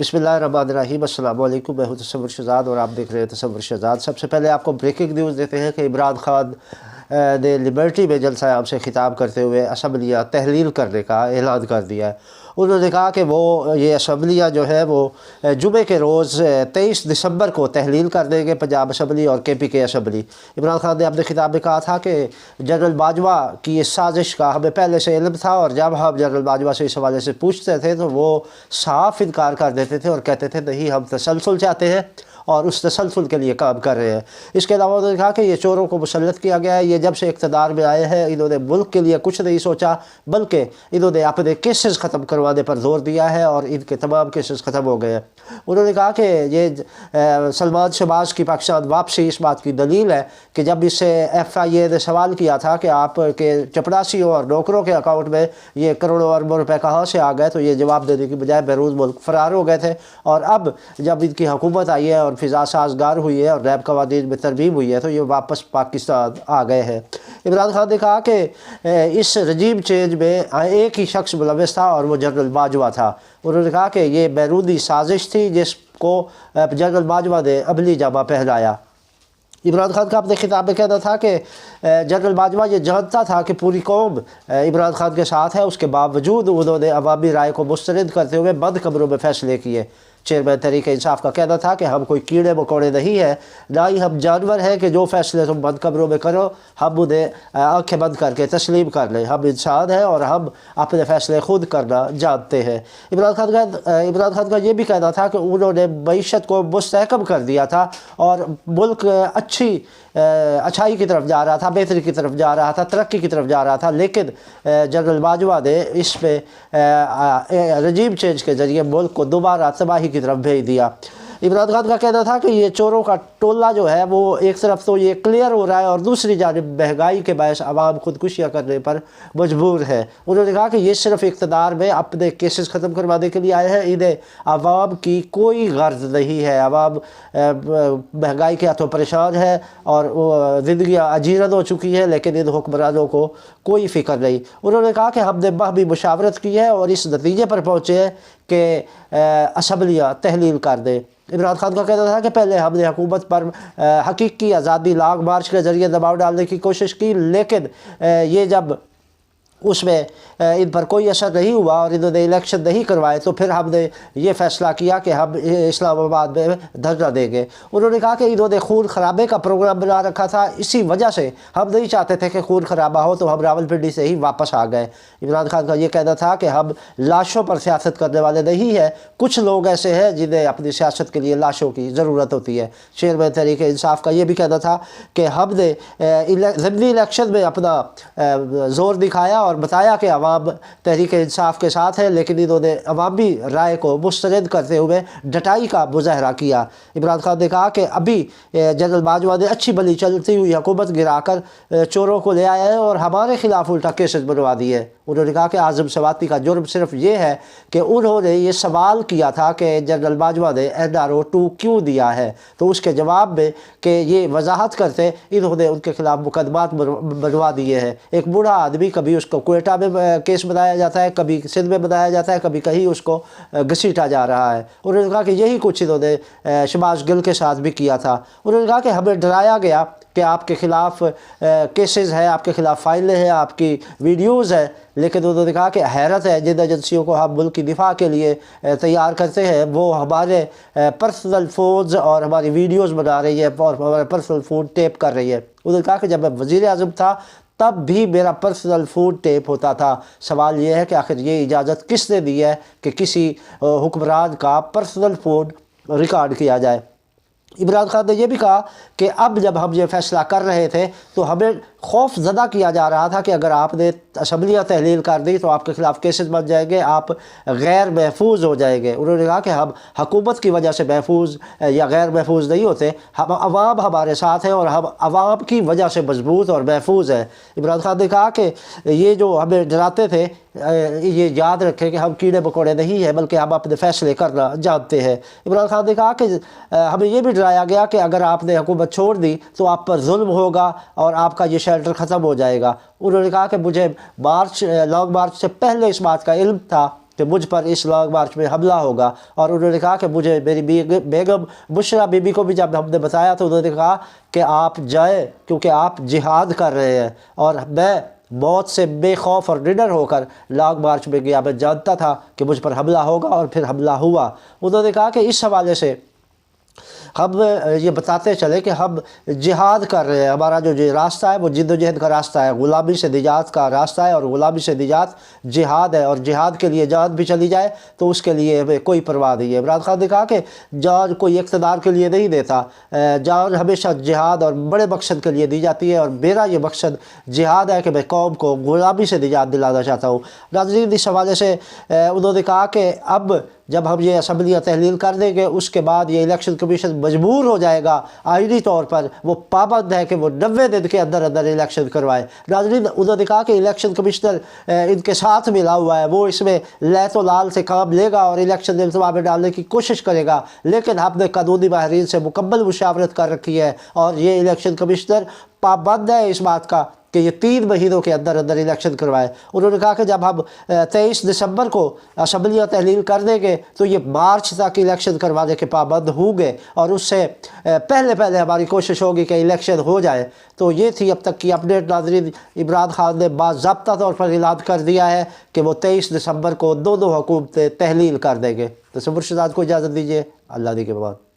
बिस्मिल्लाहिर्रहमानिर्रहीम। अस्सलाम वालेकुम। मैं हूं तसव्वुर शहजाद और आप देख रहे हैं तसव्वुर शहजाद। सबसे पहले आपको ब्रेकिंग न्यूज़ देते हैं कि इमरान खान ने लिबर्टी में जलसा आम से खिताब करते हुए असम्बलियाँ तहलील करने का ऐलान कर दिया है। उन्होंने कहा कि वो ये असम्बलियाँ जो है वो जुमे के रोज़ 23 दिसंबर को तहलील कर देंगे, पंजाब असम्बली और KPK असम्बली। इमरान खान ने अपने खिताब में कहा था कि जनरल बाजवा की इस साजिश का हमें पहले से इल्म था और जब हम जनरल बाजवा से इस हवाले से पूछते थे तो वो साफ इनकार कर देते थे और कहते थे नहीं, हम तसलसल चाहते हैं और उस तसलसल के लिए काम कर रहे हैं। इसके अलावा उन्होंने कहा कि ये चोरों को मुसल्लत किया गया है, ये जब से इक़्तिदार में आए हैं इन्होंने मुल्क के लिए कुछ नहीं सोचा, बल्कि इन्होंने अपने केसेस ख़त्म करवाने पर जोर दिया है और इनके तमाम केसेस ख़त्म हो गए हैं। उन्होंने कहा कि ये सलमान शहबाज की पाकिस्तान वापसी इस बात की दलील है कि जब इससे FIA ने सवाल किया था कि आपके चपरासियों और नौकरों के अकाउंट में ये करोड़ों अरबों रुपए कहाँ से आ गए, तो ये जवाब देने की बजाय बैरून मुल्क फ़रार हो गए थे। और अब जब इनकी हुकूमत आई है और फ़िज़ा साज़गार हुई है और नैब कवानीन में तरमीम हुई है तो ये वापस पाकिस्तान आ गए हैं। इमरान खान ने कहा कि इस रजीम चेंज में एक ही शख्स मुलव्वस था और वो जनरल बाजवा था। उन्होंने कहा कि ये बैरूनी साजिश थी जिसको जनरल बाजवा ने अमली जामा पहनाया। इमरान खान का अपने खिताब में कहना था कि जनरल बाजवा ये जानता था कि पूरी कौम इमरान खान के साथ है, उसके बावजूद उन्होंने अवामी राय को मुस्तरद करते हुए बंद कमरों में फ़ैसले किए। चेयरमैन तहरीक इंसाफ का कहना था कि हम कोई कीड़े मकोड़े नहीं हैं, ना ही हम जानवर हैं कि जो फैसले तुम बंद कमरों में करो हम उन्हें आंखें बंद करके तस्लीम कर लें। हम इंसान हैं और हम अपने फ़ैसले खुद करना जानते हैं। इमरान खान का ये भी कहना था कि उन्होंने मईशत को मुस्तहकम कर दिया था और मुल्क अच्छाई की तरफ जा रहा था, बेहतरी की तरफ जा रहा था, तरक्की की तरफ जा रहा था, लेकिन जनरल बाजवा ने इस पे रजीम चेंज के ज़रिए मुल्क को दोबारा तबाही की तरफ भेज दिया। इमरान खान का कहना था कि ये चोरों का टोला जो है वो एक तरफ तो ये क्लियर हो रहा है और दूसरी जानिब महंगाई के बायस आवाम खुदकुशियाँ करने पर मजबूर है। उन्होंने कहा कि ये सिर्फ इक़्तिदार में अपने केसेस ख़त्म करवाने के लिए आए हैं, इन्हें आवाम की कोई गर्ज नहीं है। आवाम महंगाई के हाथों परेशान है और ज़िंदगियाँ अजीरन हो चुकी है, लेकिन इन हुक्मरानों को कोई फ़िक्र नहीं। उन्होंने कहा कि हमने बाहमी मुशावरत की है और इस नतीजे पर पहुँचे हैं कि असम्बलियाँ तहलील कर दें। इमरान खान का कहना था कि पहले हमने हुकूमत पर हकीकी आज़ादी लॉन्ग मार्च के ज़रिए दबाव डालने की कोशिश की, लेकिन ये जब उसमें इन पर कोई असर नहीं हुआ और इन्होंने इलेक्शन नहीं करवाए तो फिर हमने ये फ़ैसला किया कि हम इस्लामाबाद में धरना देंगे। उन्होंने कहा कि इन्होंने खून खराबे का प्रोग्राम बना रखा था, इसी वजह से हम नहीं चाहते थे कि खून खराबा हो, तो हम रावलपिंडी से ही वापस आ गए। इमरान खान का ये कहना था कि हम लाशों पर सियासत करने वाले नहीं हैं, कुछ लोग ऐसे हैं जिन्हें अपनी सियासत के लिए लाशों की ज़रूरत होती है। चेयरमैन तहरीक इंसाफ का ये भी कहना था कि हमने ज़िमनी इलेक्शन में अपना ज़ोर दिखाया और बताया कि अवाम तहरीक इंसाफ के साथ है, लेकिन इन्होंने अवामी राय को मुस्तरद करते हुए डटाई का मुजाहरा किया। इमरान खान ने कहा कि अभी जनरल बाजवा ने अच्छी भली चलती हुई हुकूमत गिराकर चोरों को ले आया है और हमारे खिलाफ उल्टा केसेस बनवा दिए। उन्होंने कहा कि आज़म सवाती का जुर्म सिर्फ ये है कि उन्होंने ये सवाल किया था कि जनरल बाजवा ने NRO 2 क्यों दिया है, तो उसके जवाब में कि ये वजाहत करते इन्होंने उनके खिलाफ मुकदमात बनवा दिए हैं। एक बूढ़ा आदमी, कभी उसको क्वेटा में केस बनाया जाता है, कभी सिंध में बनाया जाता है, कभी कहीं उसको घसीटा जा रहा है। उन्होंने कहा कि यही कुछ इन्होंने शहबाज गिल के साथ भी किया था। उन्होंने कहा कि हमें डराया गया कि आपके ख़िलाफ़ केसेस हैं, आपके ख़िलाफ़ फाइलें हैं, आपकी वीडियोज़ हैं, लेकिन उन्होंने कहा कि हैरत है जिन एजेंसियों को हम मुल्क की दिफा के लिए तैयार करते हैं वो हमारे पर्सनल फ़ोन्स और हमारी वीडियोज़ बना रही है और हमारे पर्सनल फ़ोन टेप कर रही है। उन्होंने कहा कि जब मैं वज़ीर आज़म था तब भी मेरा पर्सनल फ़ोन टेप होता था। सवाल ये है कि आखिर ये इजाज़त किसने दी है कि किसी हुक्मरान का पर्सनल फ़ोन रिकॉर्ड किया जाए। इमरान खान ने यह भी कहा कि अब जब हम ये फ़ैसला कर रहे थे तो हमें खौफ ज़दा किया जा रहा था कि अगर आपने असम्बलियाँ तहलील कर दी तो आपके ख़िलाफ़ केसेस बन जाएंगे, आप गैर महफूज हो जाएंगे। उन्होंने कहा कि हम हुकूमत की वजह से महफूज या गैर महफूज नहीं होते, हम अवाम हमारे साथ हैं और हम अवाम की वजह से मजबूत और महफूज हैं। इमरान खान ने कहा कि ये जो हमें डराते थे ये याद रखें कि हम कीड़े मकोड़े नहीं हैं, बल्कि हम अपने फ़ैसले करना जानते हैं। इमरान खान ने कहा कि हमें ये भी डराया गया कि अगर आपने हुकूमत छोड़ दी तो आप पर जुल्म होगा और आपका ये शेल्टर ख़त्म हो जाएगा। उन्होंने कहा कि मुझे लॉन्ग मार्च से पहले इस बात का इल्म था کہ مجھ پر اس لانگ مارچ میں حملہ ہوگا، اور انہوں نے کہا کہ مجھے میری بیگم بشرا بی بی کو بھی جب ہم نے بتایا تو انہوں نے کہا کہ آپ جائیں کیونکہ آپ جہاد کر رہے ہیں، اور میں موت سے بے خوف اور نڈر ہو کر لانگ مارچ میں گیا، میں جانتا تھا کہ مجھ پر حملہ ہوگا اور پھر حملہ ہوا۔ انہوں نے کہا کہ اس حوالے سے ہم یہ بتاتے چلے کہ ہم جہاد کر رہے ہیں، ہمارا جو راستہ ہے وہ جد و جہد کا راستہ ہے، غلامی سے نجات کا راستہ ہے، اور غلامی سے نجات جہاد ہے، اور جہاد کے لیے جان بھی چلی جائے تو اس کے لیے ہمیں کوئی پرواہ نہیں ہے۔ عمران خان نے کہا کہ جان کوئی اقتدار کے لیے نہیں دیتا، جان ہمیشہ جہاد اور بڑے مقصد کے لیے دی جاتی ہے، اور میرا یہ مقصد جہاد ہے کہ میں قوم کو غلامی سے نجات دلانا چاہتا ہوں۔ ناظرین، اس حوالے سے انہوں نے کہا کہ اب جب ہم یہ اسمبلیاں تحلیل کر دیں گے اس کے بعد یہ الیکشن کمیشن مجبور ہو جائے گا آئینی طور پر، وہ پابند ہے کہ وہ 90 دن کے اندر اندر الیکشن کروائے۔ ناظرین، انہوں نے کہا کہ الیکشن کمشنر ان کے ساتھ ملا ہوا ہے، وہ اس میں لیت و لال سے کام لے گا اور الیکشن التوا میں ڈالنے کی کوشش کرے گا، لیکن ہم نے قانونی ماہرین سے مکمل مشاورت کر رکھی ہے، اور یہ الیکشن کمشنر پابند ہے اس بات کا کہ یہ 3 مہینوں کے اندر اندر الیکشن کروائے۔ انہوں نے کہا کہ جب ہم 23 دسمبر کو اسمبلیاں تحلیل کر دیں گے تو یہ مارچ تک الیکشن کروانے کے پابند ہوں گے، اور اس سے پہلے ہماری کوشش ہوگی کہ الیکشن ہو جائے۔ تو یہ تھی اب تک کی اپڈیٹ۔ ناظرین، عمران خان نے باضابطہ طور پر اعلان کر دیا ہے کہ وہ 23 دسمبر کو دونوں حکومتیں تحلیل کر دیں گے۔ تصور شہزاد کو اجازت دیجیے، اللہ دی کے بعد۔